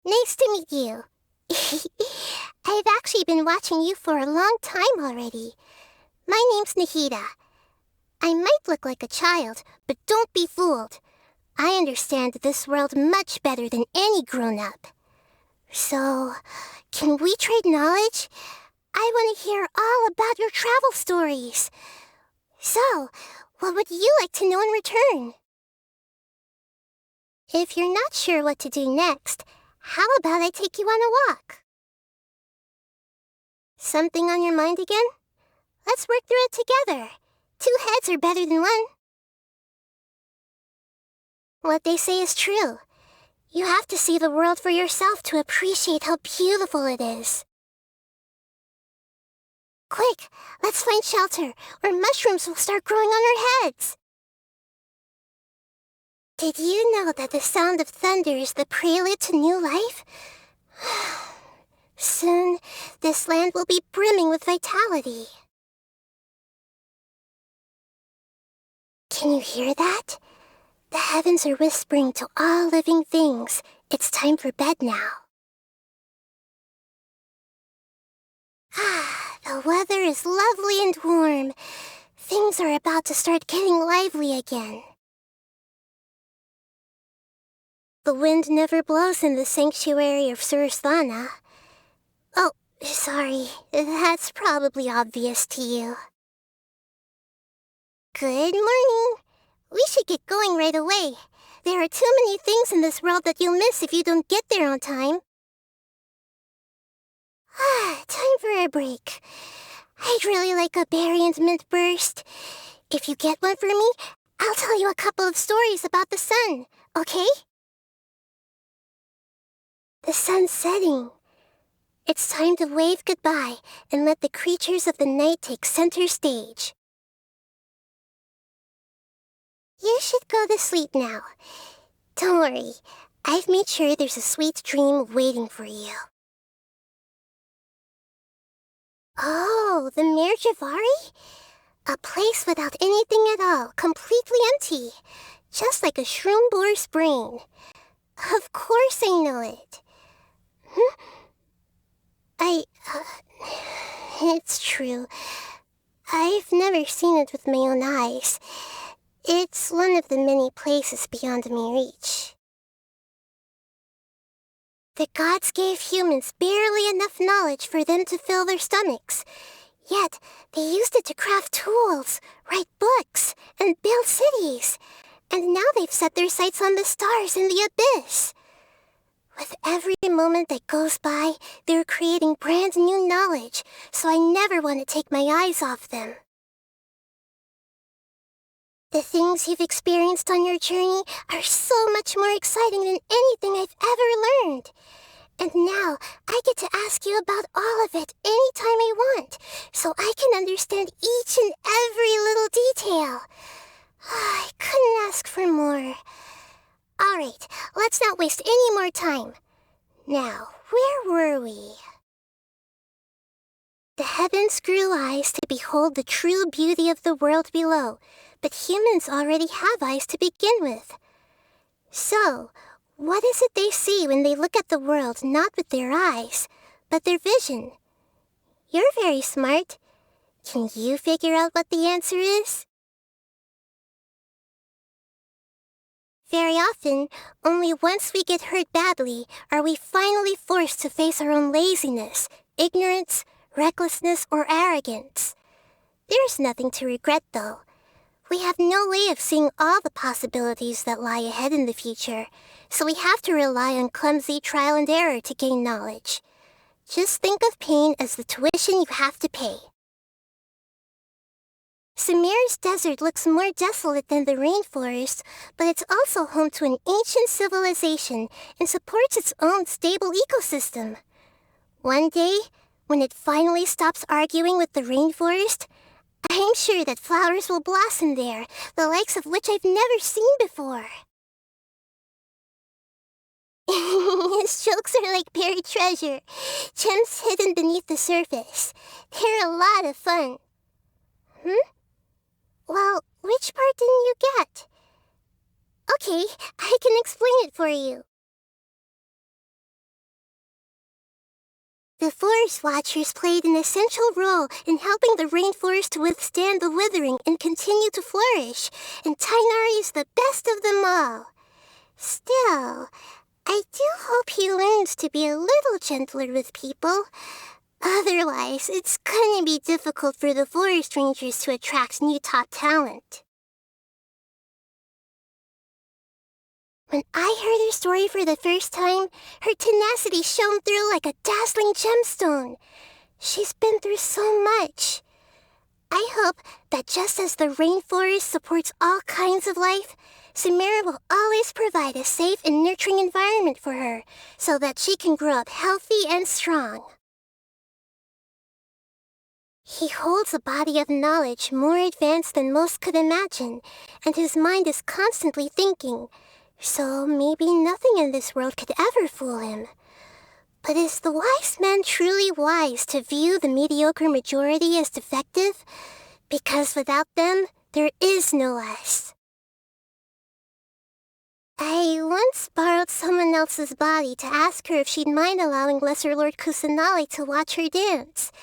Nice to meet you. I've actually been watching you for a long time already. My name's Nahida. I might look like a child, but don't be fooled. I understand this world much better than any grown-up. So, can we trade knowledge? I want to hear all about your travel stories. So, what would you like to know in return? If you're not sure what to do next, how about I take you on a walk? Something on your mind again? Let's work through it together. 2 heads are better than 1. What they say is true. You have to see the world for yourself to appreciate how beautiful it is. Quick, let's find shelter, or mushrooms will start growing on our heads. Did you know that the sound of thunder is the prelude to new life? Soon, this land will be brimming with vitality. Can you hear that? The heavens are whispering to all living things. It's time for bed now. The weather is lovely and warm. Things are about to start getting lively again. The wind never blows in the sanctuary of Sursthana. Oh, sorry. That's probably obvious to you. Good morning. We should get going right away. There are too many things in this world that you'll miss if you don't get there on time. Time for a break. I'd really like a berry and mint burst. If you get one for me, I'll tell you a couple of stories about the sun, okay? The sun's setting. It's time to wave goodbye and let the creatures of the night take center stage. You should go to sleep now. Don't worry, I've made sure there's a sweet dream waiting for you. Oh, the Mirjavari? A place without anything at all, completely empty. Just like a shroom boar's brain. Of course I know it. It's true. I've never seen it with my own eyes. It's one of the many places beyond my reach. The gods gave humans barely enough knowledge for them to fill their stomachs. Yet, they used it to craft tools, write books, and build cities. And now they've set their sights on the stars and the abyss. With every moment that goes by, they're creating brand new knowledge, so I never want to take my eyes off them. The things you've experienced on your journey are so much more exciting than anything I've ever learned. And now, I get to ask you about all of it anytime I want, so I can understand each and every little detail. I couldn't ask for more. Alright, let's not waste any more time. Now, where were we? The heavens grew eyes to behold the true beauty of the world below, but humans already have eyes to begin with. So, what is it they see when they look at the world not with their eyes, but their vision? You're very smart. Can you figure out what the answer is? Very often, only once we get hurt badly are we finally forced to face our own laziness, ignorance, recklessness, or arrogance. There's nothing to regret, though. We have no way of seeing all the possibilities that lie ahead in the future, so we have to rely on clumsy trial and error to gain knowledge. Just think of pain as the tuition you have to pay. Sumer's desert looks more desolate than the rainforest, but it's also home to an ancient civilization and supports its own stable ecosystem. One day, when it finally stops arguing with the rainforest, I'm sure that flowers will blossom there, the likes of which I've never seen before. His jokes are like buried treasure, gems hidden beneath the surface. They're a lot of fun. Well, which part didn't you get? Okay, I can explain it for you. The Forest Watchers played an essential role in helping the rainforest to withstand the withering and continue to flourish, and Tainari is the best of them all. Still, I do hope he learns to be a little gentler with people. Otherwise, it's gonna be difficult for the Forest Rangers to attract new top talent. When I heard her story for the first time, her tenacity shone through like a dazzling gemstone. She's been through so much. I hope that just as the rainforest supports all kinds of life, Sumeru will always provide a safe and nurturing environment for her so that she can grow up healthy and strong. He holds a body of knowledge more advanced than most could imagine, and his mind is constantly thinking. So maybe nothing in this world could ever fool him. But is the wise man truly wise to view the mediocre majority as defective? Because without them, there is no us. I once borrowed someone else's body to ask her if she'd mind allowing Lesser Lord Kusanali to watch her dance.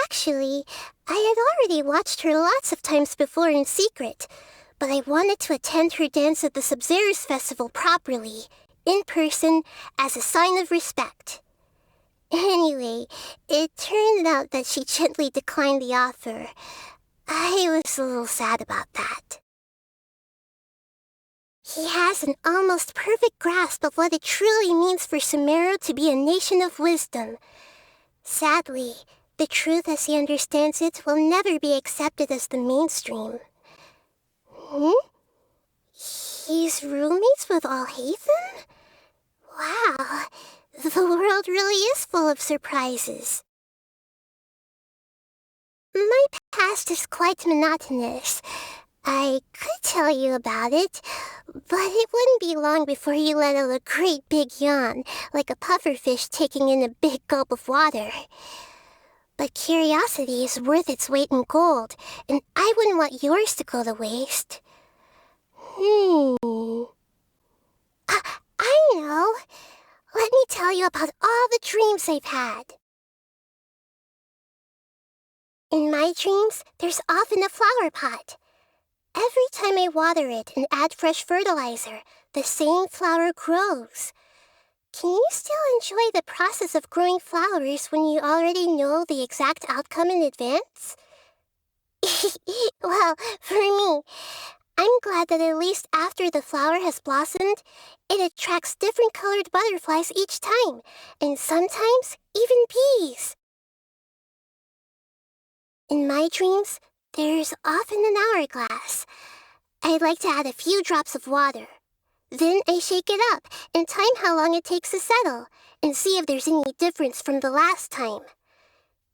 Actually, I had already watched her lots of times before in secret, but I wanted to attend her dance at the Sub-Zero's festival properly, in person, as a sign of respect. Anyway, it turned out that she gently declined the offer. I was a little sad about that. He has an almost perfect grasp of what it truly means for Sumeru to be a nation of wisdom. Sadly, the truth as he understands it will never be accepted as the mainstream. He's roommates with Alhaitham? Wow, the world really is full of surprises. My past is quite monotonous. I could tell you about it, but it wouldn't be long before you let out a great big yawn, like a pufferfish taking in a big gulp of water. But curiosity is worth its weight in gold, and I wouldn't want yours to go to waste. I know. Let me tell you about all the dreams I've had. In my dreams, there's often a flower pot. Every time I water it and add fresh fertilizer, the same flower grows. Can you still enjoy the process of growing flowers when you already know the exact outcome in advance? Well, for me, I'm glad that at least after the flower has blossomed, it attracts different colored butterflies each time, and sometimes even bees. In my dreams, there's often an hourglass. I'd like to add a few drops of water. Then I shake it up and time how long it takes to settle, and see if there's any difference from the last time.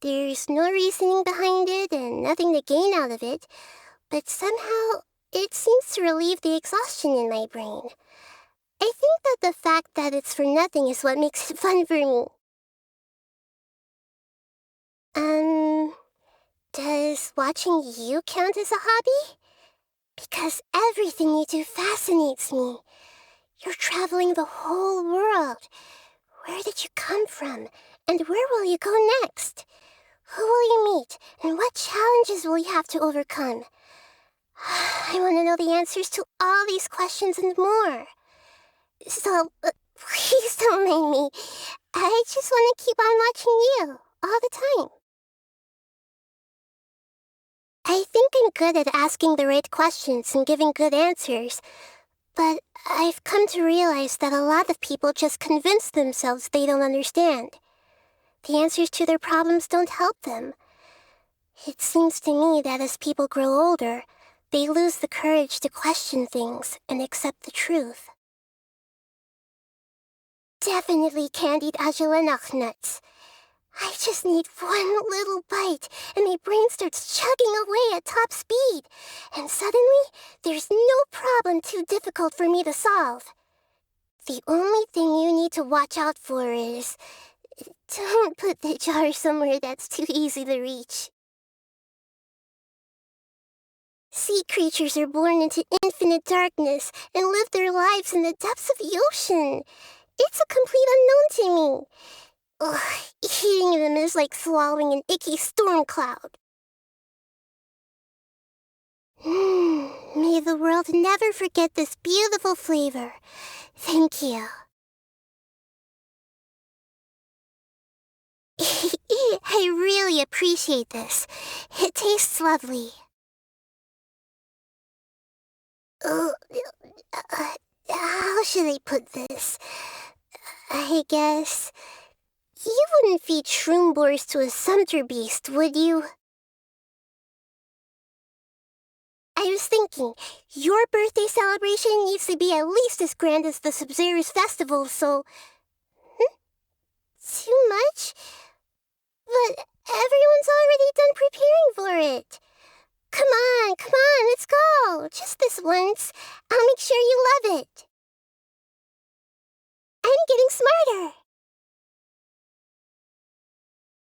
There's no reasoning behind it and nothing to gain out of it, but somehow it seems to relieve the exhaustion in my brain. I think that the fact that it's for nothing is what makes it fun for me. Does watching you count as a hobby? Because everything you do fascinates me. You're traveling the whole world. Where did you come from? And where will you go next? Who will you meet? And what challenges will you have to overcome? I want to know the answers to all these questions and more. So, please don't mind me. I just want to keep on watching you, all the time. I think I'm good at asking the right questions and giving good answers, but I've come to realize that a lot of people just convince themselves they don't understand. The answers to their problems don't help them. It seems to me that as people grow older, they lose the courage to question things and accept the truth. Definitely candied agelenach nuts. I just need one little bite, and my brain starts chugging away at top speed, and suddenly, there's no problem too difficult for me to solve. The only thing you need to watch out for is, don't put the jar somewhere that's too easy to reach. Sea creatures are born into infinite darkness and live their lives in the depths of the ocean. It's a complete unknown to me. Ugh, eating them is like swallowing an icky storm cloud. May the world never forget this beautiful flavor. Thank you. I really appreciate this. It tastes lovely. Uh, how should I put this? I guess... You wouldn't feed shroom boars to a sumpter beast, would you? I was thinking, your birthday celebration needs to be at least as grand as the Sub-Zero's festival, so... Too much? But everyone's already done preparing for it. Come on, let's go. Just this once. I'll make sure you love it. I'm getting smarter.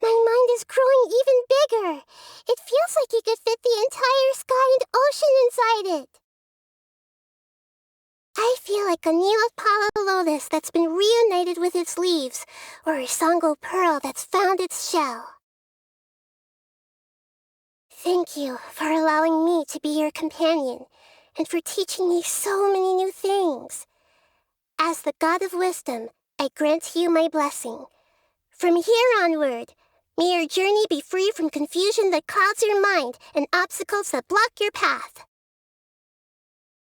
My mind is growing even bigger. It feels like it could fit the entire sky and ocean inside it. I feel like a Neopala lotus that's been reunited with its leaves, or a Sango pearl that's found its shell. Thank you for allowing me to be your companion, and for teaching me so many new things. As the God of Wisdom, I grant you my blessing. From here onward, may your journey be free from confusion that clouds your mind and obstacles that block your path.